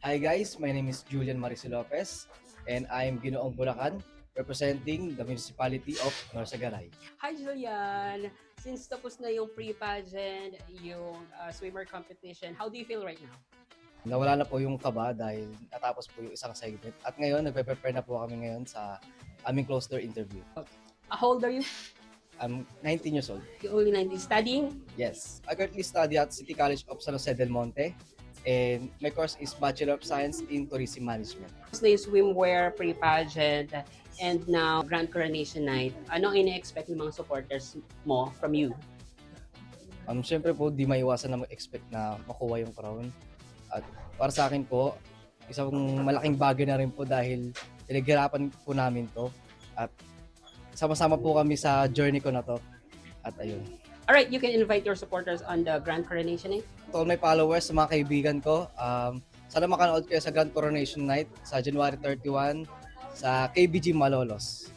Hi guys, my name is Julian Maricio Lopez and I am Ginoong Bulacan representing the municipality of Norsagaray. Hi, Julian! Since tapos na yung pre-pageant, yung swimmer competition, how do you feel right now? Nawala na po yung kaba dahil natapos po yung isang segment at ngayon nagpe-prepare na po kami ngayon sa aming closed door interview. How old are you? I'm 19 years old. You're only 19. Studying? Yes, I currently study at City College of San Jose del Monte and my course is Bachelor of Science in Tourism Management. Tapos na yung swimwear, pre-pageant, and now Grand Coronation Night. Ano ang ina-expect ng mga supporters mo from you? Siyempre po, di maiwasan na mag-expect na makuha yung crown. At para sa akin po, isang malaking bagay na rin po dahil pinaghirapan po namin to. At sama-sama po kami sa journey ko na to. At ayun. Alright, you can invite your supporters on the Grand Coronation Night. To all my followers, sa mga kaibigan ko, sana makanood kayo sa Grand Coronation Night sa January 31 sa KBG Malolos.